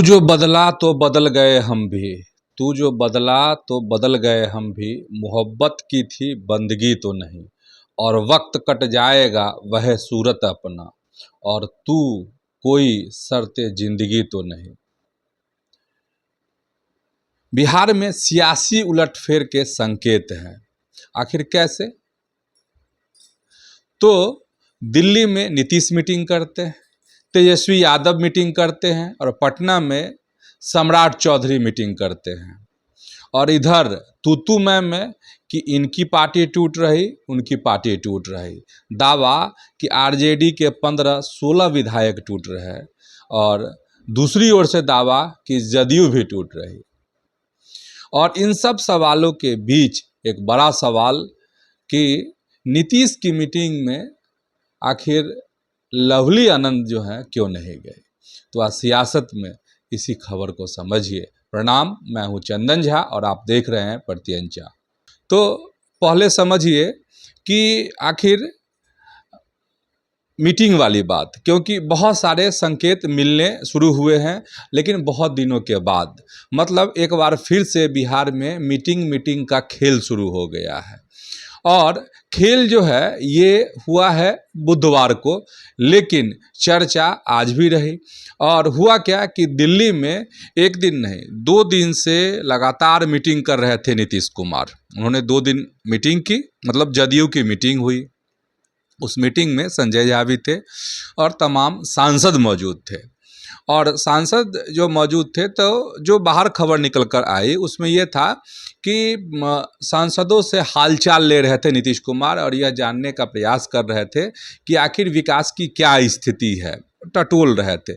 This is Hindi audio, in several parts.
जो बदला तो बदल गए हम भी। तू जो बदला तो बदल गए हम भी। मोहब्बत की थी बंदगी तो नहीं। और वक्त कट जाएगा वह सूरत अपना। और तू कोई शर्ते जिंदगी तो नहीं। बिहार में सियासी उलटफेर के संकेत हैं। आखिर कैसे? तो दिल्ली में नीतीश मीटिंग करते हैं, तेजस्वी यादव मीटिंग करते हैं, और पटना में सम्राट चौधरी मीटिंग करते हैं। और इधर तूतू में कि इनकी पार्टी टूट रही, उनकी पार्टी टूट रही। दावा कि आरजेडी के 15-16 विधायक टूट रहे, और दूसरी ओर से दावा कि जदयू भी टूट रही। और इन सब सवालों के बीच एक बड़ा सवाल कि नीतीश की मीटिंग में आखिर लवली आनंद जो हैं क्यों नहीं गए। तो आज सियासत में इसी खबर को समझिए। प्रणाम, मैं हूं चंदन झा और आप देख रहे हैं प्रत्यंचा। तो पहले समझिए कि आखिर मीटिंग वाली बात, क्योंकि बहुत सारे संकेत मिलने शुरू हुए हैं, लेकिन बहुत दिनों के बाद। मतलब एक बार फिर से बिहार में मीटिंग का खेल शुरू हो गया है। और खेल जो है ये हुआ है बुधवार को, लेकिन चर्चा आज भी रही। और हुआ क्या कि दिल्ली में एक दिन नहीं 2 दिन से लगातार मीटिंग कर रहे थे नीतीश कुमार। उन्होंने 2 दिन मीटिंग की, मतलब जदयू की मीटिंग हुई। उस मीटिंग में संजय झा भी थे और तमाम सांसद मौजूद थे। और सांसद जो मौजूद थे, तो जो बाहर खबर निकल कर आई उसमें यह था कि सांसदों से हालचाल ले रहे थे नीतीश कुमार, और यह जानने का प्रयास कर रहे थे कि आखिर विकास की क्या स्थिति है। टटोल रहे थे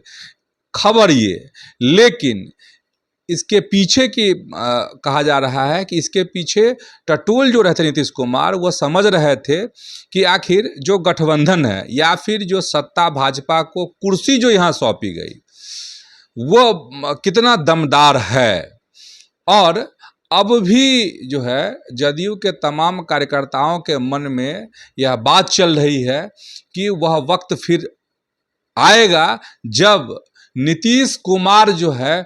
खबर ये। लेकिन इसके पीछे की कहा जा रहा है कि इसके पीछे टटोल जो रहते नीतीश कुमार, वो समझ रहे थे कि आखिर जो गठबंधन है या फिर जो सत्ता भाजपा को कुर्सी जो यहाँ सौंपी गई वो कितना दमदार है। और अब भी जो है जदयू के तमाम कार्यकर्ताओं के मन में यह बात चल रही है कि वह वक्त फिर आएगा जब नीतीश कुमार जो है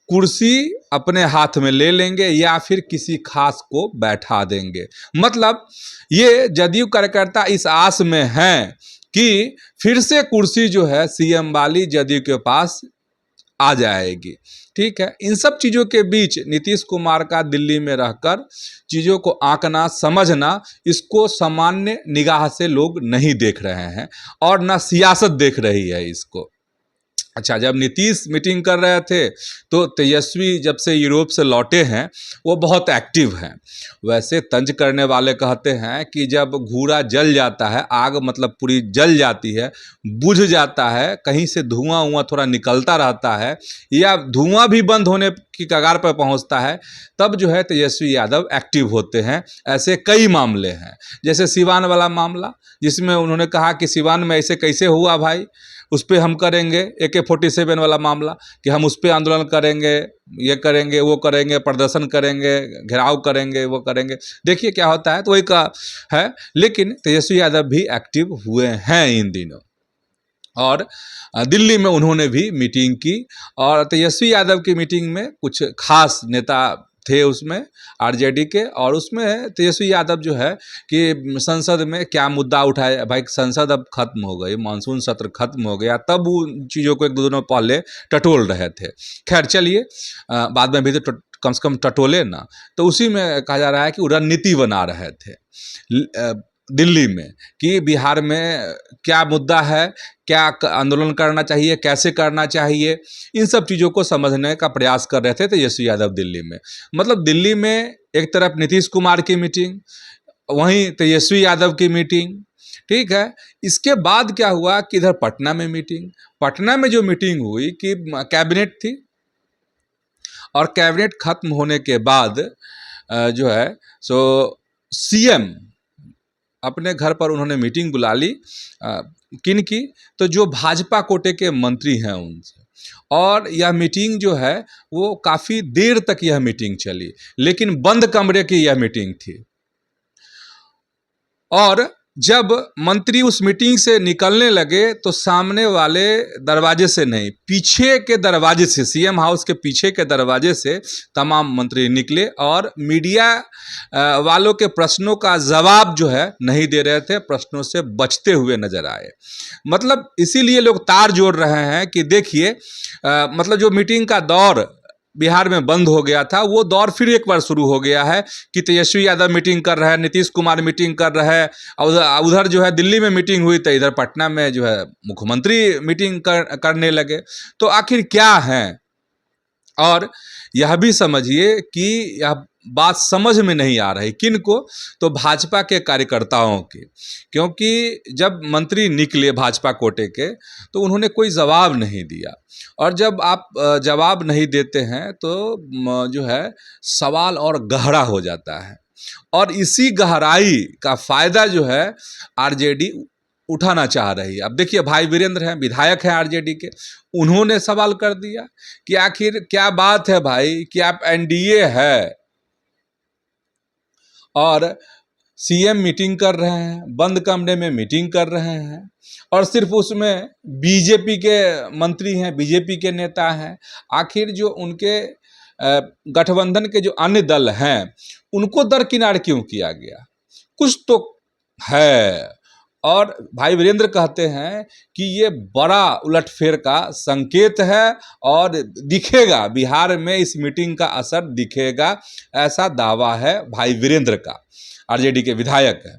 कुर्सी अपने हाथ में ले लेंगे या फिर किसी खास को बैठा देंगे। मतलब ये जदयू कार्यकर्ता इस आस में हैं कि फिर से कुर्सी जो है सीएम वाली जदयू के पास आ जाएगी। ठीक है, इन सब चीज़ों के बीच नीतीश कुमार का दिल्ली में रहकर चीज़ों को आंकना, समझना, इसको सामान्य निगाह से लोग नहीं देख रहे हैं और ना सियासत देख रही है इसको। अच्छा, जब नीतीश मीटिंग कर रहे थे तो तेजस्वी जब से यूरोप से लौटे हैं वो बहुत एक्टिव हैं। वैसे तंज करने वाले कहते हैं कि जब घूरा जल जाता है, आग मतलब पूरी जल जाती है, बुझ जाता है, कहीं से धुआं थोड़ा निकलता रहता है या धुआं भी बंद होने की कगार पर पहुंचता है, तब जो है तेजस्वी यादव एक्टिव होते हैं। ऐसे कई मामले हैं, जैसे सिवान वाला मामला, जिसमें उन्होंने कहा कि सिवान में ऐसे कैसे हुआ भाई, उस पर हम करेंगे। AK-47 वाला मामला कि हम उस पर आंदोलन करेंगे, ये करेंगे, वो करेंगे, प्रदर्शन करेंगे, घेराव करेंगे, वो करेंगे। देखिए क्या होता है, तो वही का है। लेकिन तेजस्वी यादव भी एक्टिव हुए हैं इन दिनों, और दिल्ली में उन्होंने भी मीटिंग की। और तेजस्वी यादव की मीटिंग में कुछ खास नेता थे उसमें आरजेडी के, और उसमें तेजस्वी यादव जो है कि संसद में क्या मुद्दा उठाए। भाई संसद अब खत्म हो गई, मानसून सत्र खत्म हो गया, तब उन चीज़ों को 1-2 दिनों पहले टटोल रहे थे। खैर चलिए, बाद में भी तो कम से कम टटोले ना। तो उसी में कहा जा रहा है कि वो रणनीति बना रहे थे दिल्ली में कि बिहार में क्या मुद्दा है, क्या आंदोलन करना चाहिए, कैसे करना चाहिए, इन सब चीज़ों को समझने का प्रयास कर रहे थे तेजस्वी यादव दिल्ली में। मतलब दिल्ली में एक तरफ नीतीश कुमार की मीटिंग, वहीं तेजस्वी यादव की मीटिंग। ठीक है, इसके बाद क्या हुआ कि इधर पटना में मीटिंग। पटना में जो मीटिंग हुई कि कैबिनेट थी, और कैबिनेट खत्म होने के बाद जो है सो सीएम अपने घर पर उन्होंने मीटिंग बुला ली। किन की? तो जो भाजपा कोटे के मंत्री हैं उनसे। और यह मीटिंग जो है वो काफ़ी देर तक यह मीटिंग चली, लेकिन बंद कमरे की यह मीटिंग थी। और जब मंत्री उस मीटिंग से निकलने लगे तो सामने वाले दरवाजे से नहीं, पीछे के दरवाजे से, सीएम हाउस के पीछे के दरवाजे से तमाम मंत्री निकले और मीडिया वालों के प्रश्नों का जवाब जो है नहीं दे रहे थे, प्रश्नों से बचते हुए नजर आए। मतलब इसीलिए लोग तार जोड़ रहे हैं कि देखिए, मतलब जो मीटिंग का दौर बिहार में बंद हो गया था, वो दौर फिर एक बार शुरू हो गया है कि तेजस्वी यादव मीटिंग कर रहे हैं, नीतीश कुमार मीटिंग कर रहे हैं, उधर जो है दिल्ली में मीटिंग हुई तो इधर पटना में जो है मुख्यमंत्री मीटिंग करने लगे। तो आखिर क्या है? और यह भी समझिए कि यह बात समझ में नहीं आ रही किनको, तो भाजपा के कार्यकर्ताओं की, क्योंकि जब मंत्री निकले भाजपा कोटे के तो उन्होंने कोई जवाब नहीं दिया, और जब आप जवाब नहीं देते हैं तो जो है सवाल और गहरा हो जाता है, और इसी गहराई का फायदा जो है आरजेडी उठाना चाह रही है। अब देखिए, भाई वीरेंद्र हैं, विधायक हैं आरजेडी के, उन्होंने सवाल कर दिया कि आखिर क्या बात है भाई कि आप एनडीए है और सीएम मीटिंग कर रहे हैं, बंद कमरे में मीटिंग कर रहे हैं, और सिर्फ उसमें बीजेपी के मंत्री हैं, बीजेपी के नेता हैं। आखिर जो उनके गठबंधन के जो अन्य दल हैं उनको दरकिनार क्यों किया गया? कुछ तो है। और भाई वीरेंद्र कहते हैं कि ये बड़ा उलटफेर का संकेत है और दिखेगा, बिहार में इस मीटिंग का असर दिखेगा, ऐसा दावा है भाई वीरेंद्र का, आरजेडी के विधायक है।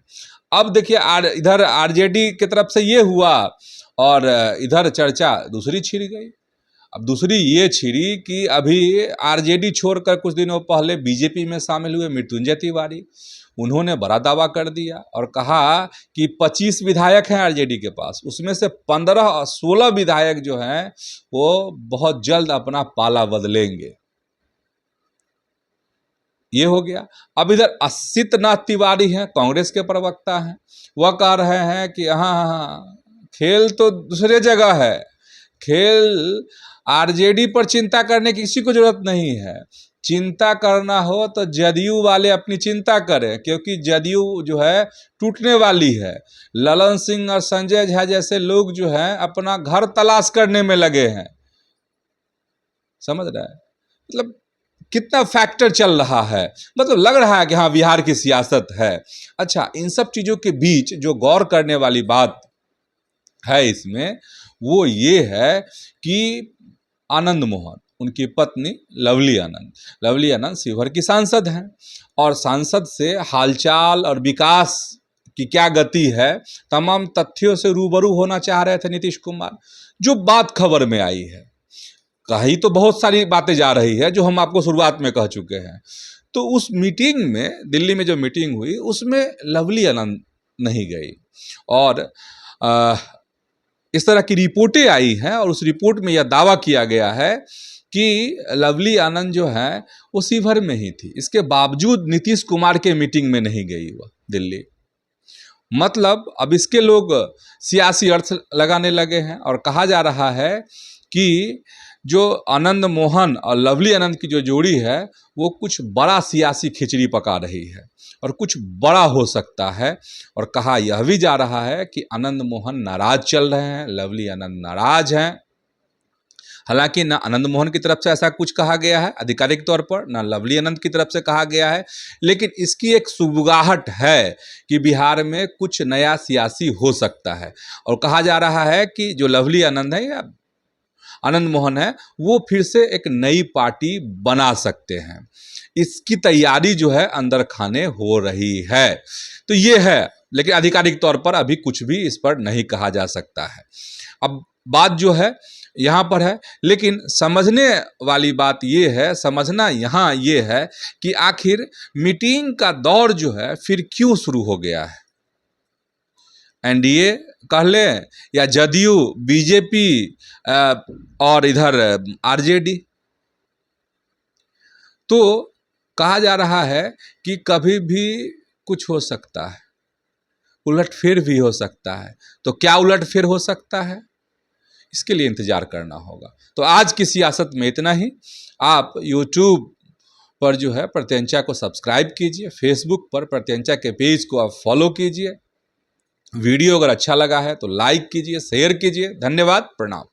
अब देखिए, इधर आरजेडी की तरफ से ये हुआ और इधर चर्चा दूसरी छिड़ गई। अब दूसरी ये छिड़ी कि अभी आरजेडी छोड़कर कुछ दिनों पहले बीजेपी में शामिल हुए मृत्युंजय तिवारी, उन्होंने बड़ा दावा कर दिया और कहा कि 25 विधायक हैं आरजेडी के पास, उसमें से 15-16 विधायक जो हैं वो बहुत जल्द अपना पाला बदलेंगे। ये हो गया। अब इधर असित नाथ तिवारी हैं, कांग्रेस के प्रवक्ता हैं, वह कह रहे हैं कि हाँ हाँ हाँ, खेल तो दूसरे जगह है, खेल आरजेडी पर चिंता करने की किसी को जरूरत नहीं है। चिंता करना हो तो जदयू वाले अपनी चिंता करें, क्योंकि जदयू जो है टूटने वाली है। ललन सिंह और संजय झा जैसे लोग जो हैं अपना घर तलाश करने में लगे हैं। समझ रहा है? मतलब कितना फैक्टर चल रहा है, मतलब लग रहा है कि हाँ बिहार की सियासत है। अच्छा, इन सब चीज़ों के बीच जो गौर करने वाली बात है इसमें, वो ये है कि आनंद मोहन, उनकी पत्नी लवली आनंद शिवहर की सांसद हैं, और सांसद से हालचाल और विकास की क्या गति है तमाम तथ्यों से रूबरू होना चाह रहे थे नीतीश कुमार। जो बात खबर में आई है, कही तो बहुत सारी बातें जा रही है जो हम आपको शुरुआत में कह चुके हैं। तो उस मीटिंग में, दिल्ली में जो मीटिंग हुई उसमें लवली आनंद नहीं गई, और इस तरह की रिपोर्टें आई हैं, और उस रिपोर्ट में यह दावा किया गया है कि लवली आनंद जो है वो शिवहर में ही थी, इसके बावजूद नीतीश कुमार के मीटिंग में नहीं गई वह दिल्ली। मतलब अब इसके लोग सियासी अर्थ लगाने लगे हैं, और कहा जा रहा है कि जो आनंद मोहन और लवली आनंद की जो जोड़ी है वो कुछ बड़ा सियासी खिचड़ी पका रही है, और कुछ बड़ा हो सकता है। और कहा यह भी जा रहा है कि आनंद मोहन नाराज चल रहे हैं, लवली आनंद नाराज हैं। हालांकि ना आनंद मोहन की तरफ से ऐसा कुछ कहा गया है आधिकारिक तौर पर, ना लवली आनंद की तरफ से कहा गया है, लेकिन इसकी एक सुगबुगाहट है कि बिहार में कुछ नया सियासी हो सकता है। और कहा जा रहा है कि जो लवली आनंद है या आनंद मोहन है वो फिर से एक नई पार्टी बना सकते हैं। इसकी तैयारी जो है अंदर खाने हो रही है। तो ये है, लेकिन आधिकारिक तौर पर अभी कुछ भी इस पर नहीं कहा जा सकता है। अब बात जो है यहाँ पर है, लेकिन समझने वाली बात ये है, समझना यहाँ ये है कि आखिर मीटिंग का दौर जो है फिर क्यों शुरू हो गया है। एनडीए कह लें या जदयू, बीजेपी और इधर आरजेडी, तो कहा जा रहा है कि कभी भी कुछ हो सकता है, उलटफेर भी हो सकता है। तो क्या उलटफेर हो सकता है, इसके लिए इंतजार करना होगा। तो आज की सियासत में इतना ही। आप यूट्यूब पर जो है प्रत्यंचा को सब्सक्राइब कीजिए, फेसबुक पर प्रत्यंचा के पेज को आप फॉलो कीजिए, वीडियो अगर अच्छा लगा है तो लाइक कीजिए, शेयर कीजिए। धन्यवाद, प्रणाम।